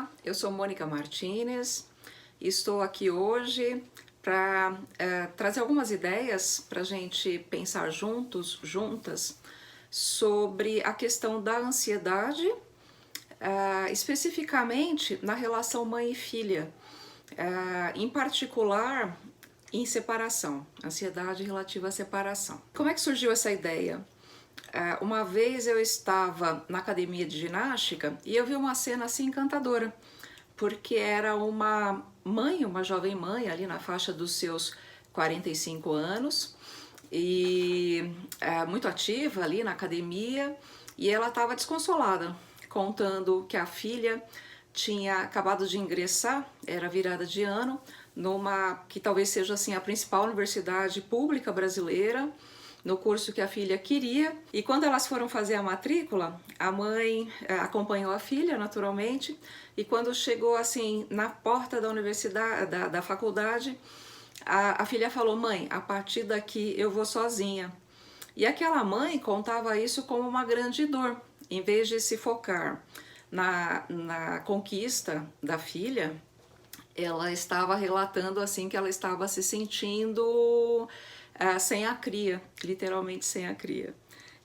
Olá, eu sou Mônica Martinez e estou aqui hoje para trazer algumas ideias para a gente pensar juntas, sobre a questão da ansiedade, especificamente na relação mãe e filha, em particular em separação, ansiedade relativa à separação. Como é que surgiu essa ideia? Uma vez eu estava na academia de ginástica e eu vi uma cena assim encantadora, porque era uma mãe, uma jovem mãe ali na faixa dos seus 45 anos e muito ativa ali na academia, e ela estava desconsolada, contando que a filha tinha acabado de ingressar, era virada de ano, numa que talvez seja assim a principal universidade pública brasileira, no curso que a filha queria. E quando elas foram fazer a matrícula, a mãe acompanhou a filha naturalmente, e quando chegou assim na porta da universidade, da faculdade, a filha falou: mãe, a partir daqui eu vou sozinha. E aquela mãe contava isso como uma grande dor, em vez de se focar na conquista da filha, ela estava relatando assim que ela estava se sentindo sem a cria, literalmente sem a cria.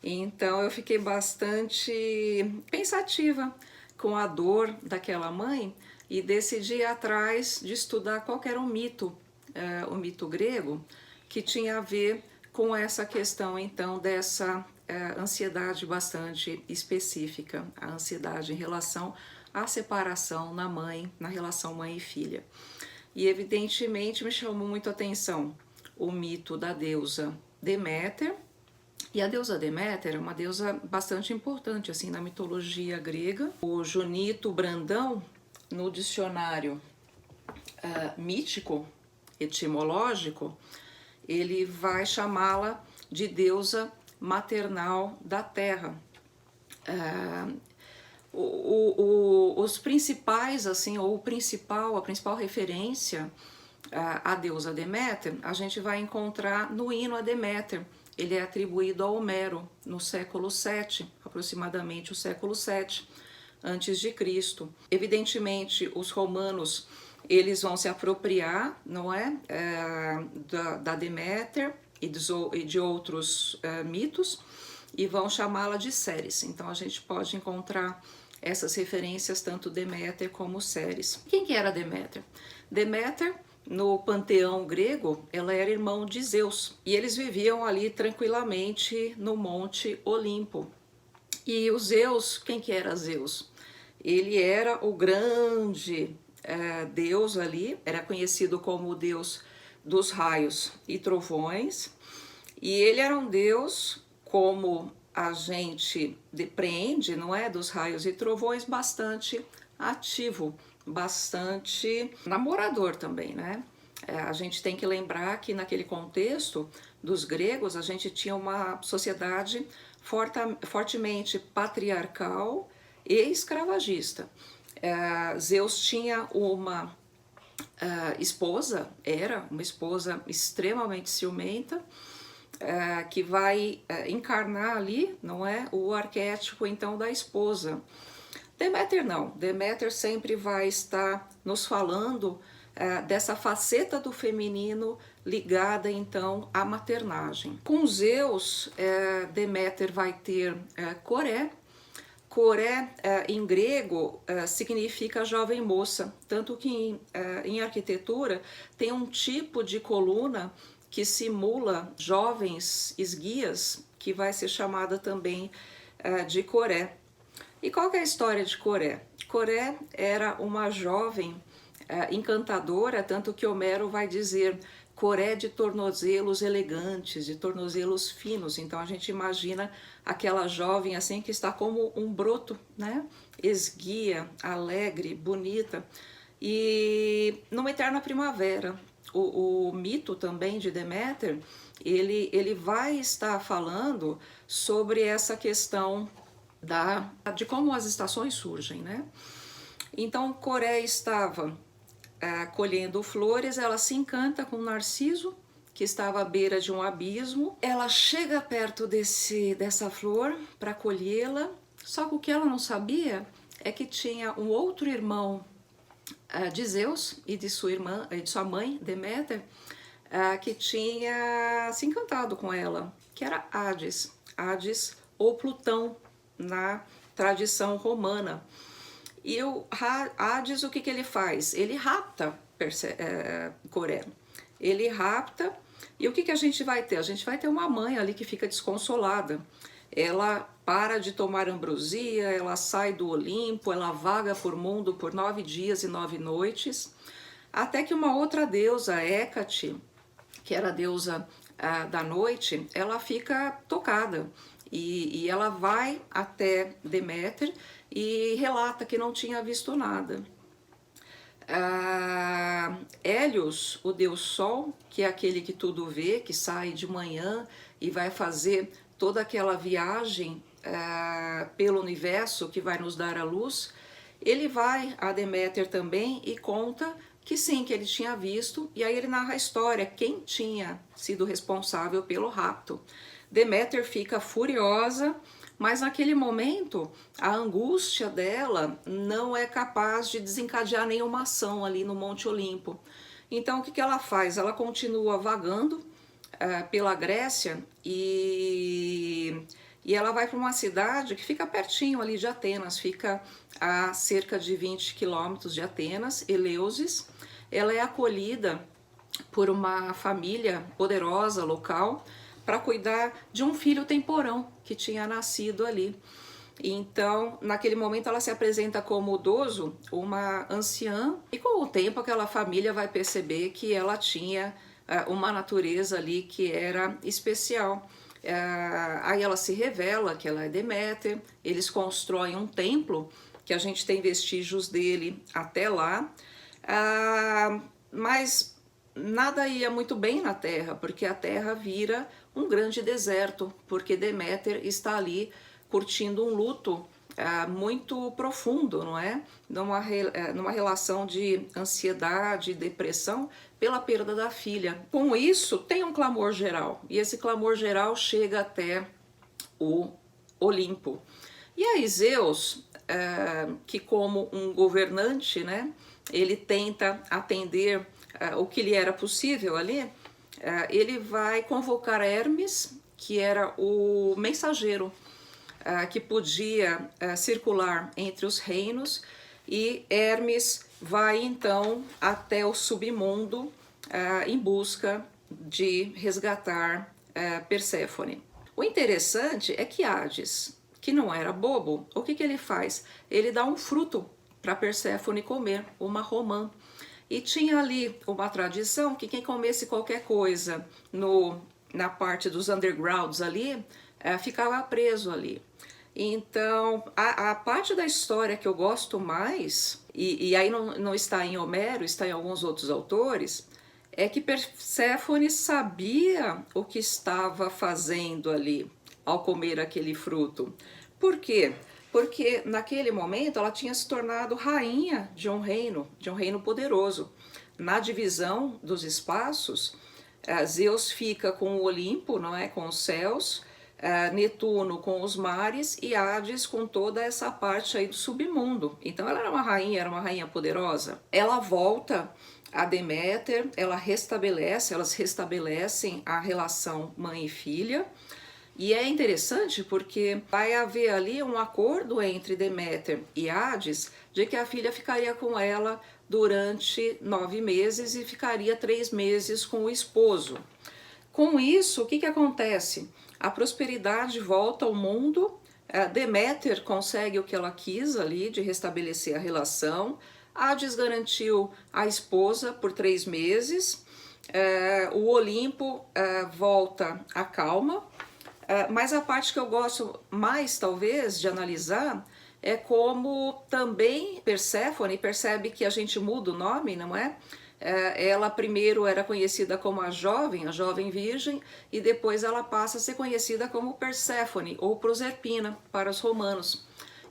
Então eu fiquei bastante pensativa com a dor daquela mãe e decidi ir atrás de estudar qual era o mito grego, que tinha a ver com essa questão então dessa ansiedade bastante específica, a ansiedade em relação à separação na mãe, na relação mãe e filha. E evidentemente me chamou muito a atenção o mito da deusa Deméter. E a deusa Deméter é uma deusa bastante importante assim na mitologia grega. O Junito Brandão, no dicionário mítico etimológico, ele vai chamá-la de deusa maternal da terra. Os principais, assim, ou a principal referência à deusa Deméter, a gente vai encontrar no hino a Deméter. Ele é atribuído a Homero no século VII, aproximadamente o século VII antes de Cristo. Evidentemente, os romanos eles vão se apropriar, não é, da Deméter e de outros mitos, e vão chamá-la de Ceres. Então a gente pode encontrar essas referências, tanto Deméter como Ceres. Quem que era Deméter? Deméter, no panteão grego, ela era irmão de Zeus, e eles viviam ali tranquilamente no Monte Olimpo. E o Zeus, quem que era Zeus? Ele era o grande deus ali, era conhecido como o deus dos raios e trovões, e ele era um deus, como a gente depreende, não é, dos raios e trovões, bastante ativo, bastante namorador também, né? A gente tem que lembrar que naquele contexto dos gregos a gente tinha uma sociedade fortemente patriarcal e escravagista. Zeus tinha uma esposa, era uma esposa extremamente ciumenta, que vai encarnar ali, não é, o arquétipo então da esposa. Deméter não, Deméter sempre vai estar nos falando dessa faceta do feminino ligada então à maternagem. Com Zeus, Deméter vai ter Coré. Coré, em grego, significa jovem moça, tanto que em arquitetura tem um tipo de coluna que simula jovens esguias, que vai ser chamada também de Coré. E qual que é a história de Coré? Coré era uma jovem encantadora, tanto que Homero vai dizer Coré de tornozelos elegantes, de tornozelos finos. Então a gente imagina aquela jovem assim que está como um broto, né? Esguia, alegre, bonita. E numa eterna primavera, o mito também de Deméter, ele vai estar falando sobre essa questão de como as estações surgem, né? Então Coré estava colhendo flores, ela se encanta com Narciso, que estava à beira de um abismo. Ela chega perto dessa flor para colhê-la, só que o que ela não sabia é que tinha um outro irmão de Zeus e de sua irmã, de sua mãe, Deméter, que tinha se encantado com ela, que era Hades, Hades ou Plutão na tradição romana. E o Hades, o que, que ele faz? Ele rapta Coré. Ele rapta, e o que, que a gente vai ter? A gente vai ter uma mãe ali que fica desconsolada. Ela para de tomar ambrosia, ela sai do Olimpo, ela vaga por mundo por 9 dias e 9 noites, até que uma outra deusa, Hécate, que era a deusa da noite, ela fica tocada. E ela vai até Deméter e relata que não tinha visto nada. Hélios, o deus Sol, que é aquele que tudo vê, que sai de manhã e vai fazer toda aquela viagem pelo universo que vai nos dar a luz, ele vai a Deméter também e conta que sim, que ele tinha visto, e aí ele narra a história, quem tinha sido responsável pelo rapto. Deméter fica furiosa, mas naquele momento a angústia dela não é capaz de desencadear nenhuma ação ali no Monte Olimpo. Então o que ela faz? Ela continua vagando pela Grécia e ela vai para uma cidade que fica pertinho ali de Atenas, fica a cerca de 20 quilômetros de Atenas, Eleusis. Ela é acolhida por uma família poderosa local para cuidar de um filho temporão que tinha nascido ali. Então, naquele momento, ela se apresenta como idoso, uma anciã, e com o tempo aquela família vai perceber que ela tinha uma natureza ali que era especial. Aí ela se revela que ela é Deméter, eles constroem um templo, que a gente tem vestígios dele até lá, mas nada ia muito bem na Terra, porque a Terra vira um grande deserto, porque Deméter está ali curtindo um luto muito profundo, não é? Numa relação de ansiedade e depressão pela perda da filha. Com isso, tem um clamor geral, e esse clamor geral chega até o Olimpo. E aí Zeus, que como um governante, né, ele tenta atender o que lhe era possível ali, ele vai convocar Hermes, que era o mensageiro que podia circular entre os reinos, e Hermes vai então até o submundo em busca de resgatar Perséfone. O interessante é que Hades, que não era bobo, o que ele faz? Ele dá um fruto para Perséfone comer, uma romã. E tinha ali uma tradição que quem comesse qualquer coisa na parte dos undergrounds ali, ficava preso ali. Então, a parte da história que eu gosto mais, e aí não está em Homero, está em alguns outros autores, é que Perséfone sabia o que estava fazendo ali ao comer aquele fruto. Por quê? Porque naquele momento ela tinha se tornado rainha de um reino poderoso. Na divisão dos espaços, Zeus fica com o Olimpo, não é, com os céus, Netuno com os mares e Hades com toda essa parte aí do submundo. Então ela era uma rainha poderosa. Ela volta a Deméter, elas restabelecem a relação mãe e filha. E é interessante porque vai haver ali um acordo entre Deméter e Hades de que a filha ficaria com ela durante 9 meses e ficaria 3 meses com o esposo. Com isso, o que acontece? A prosperidade volta ao mundo, Deméter consegue o que ela quis ali de restabelecer a relação, Hades garantiu a esposa por 3 meses, o Olimpo volta à calma. Mas a parte que eu gosto mais, talvez, de analisar é como também Perséfone percebe que a gente muda o nome, não é? Ela primeiro era conhecida como a jovem virgem, e depois ela passa a ser conhecida como Perséfone, ou Proserpina, para os romanos,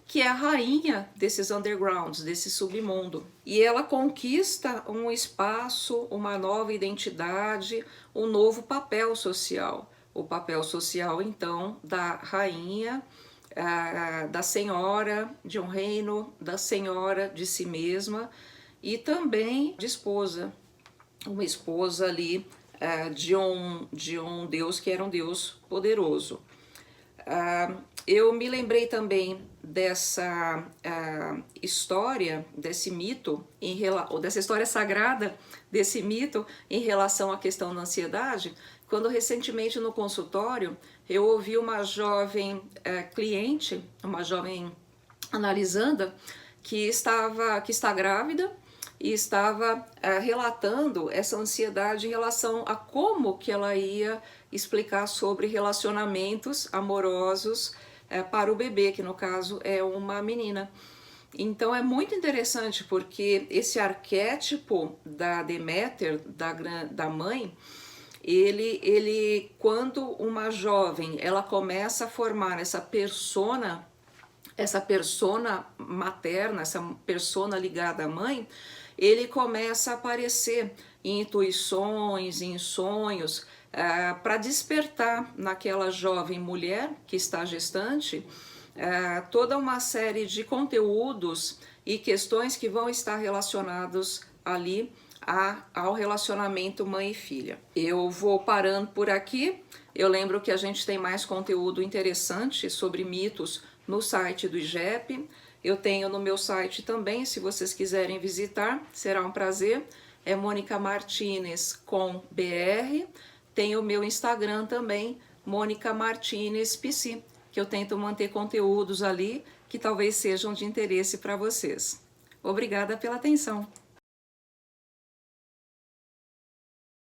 que é a rainha desses undergrounds, desse submundo. E ela conquista um espaço, uma nova identidade, um novo papel social. O papel social, então, da rainha, da senhora de um reino, da senhora de si mesma, e também de esposa, uma esposa ali de um Deus que era um Deus poderoso. Eu me lembrei também dessa história, desse mito, ou dessa história sagrada, desse mito em relação à questão da ansiedade, quando recentemente no consultório eu ouvi uma jovem cliente, uma jovem analisanda, que está grávida e estava relatando essa ansiedade em relação a como que ela ia explicar sobre relacionamentos amorosos para o bebê, que no caso é uma menina. Então é muito interessante porque esse arquétipo da Deméter, da mãe, ele quando uma jovem ela começa a formar essa persona materna, essa persona ligada à mãe, ele começa a aparecer em intuições, em sonhos, para despertar naquela jovem mulher que está gestante toda uma série de conteúdos e questões que vão estar relacionados ali ao relacionamento mãe e filha. Eu vou parando por aqui. Eu lembro que a gente tem mais conteúdo interessante sobre mitos no site do IGEP. Eu tenho no meu site também, se vocês quiserem visitar, será um prazer. É Mônica Martinez com BR. Tem o meu Instagram também, Mônica Martinez PC, que eu tento manter conteúdos ali que talvez sejam de interesse para vocês. Obrigada pela atenção.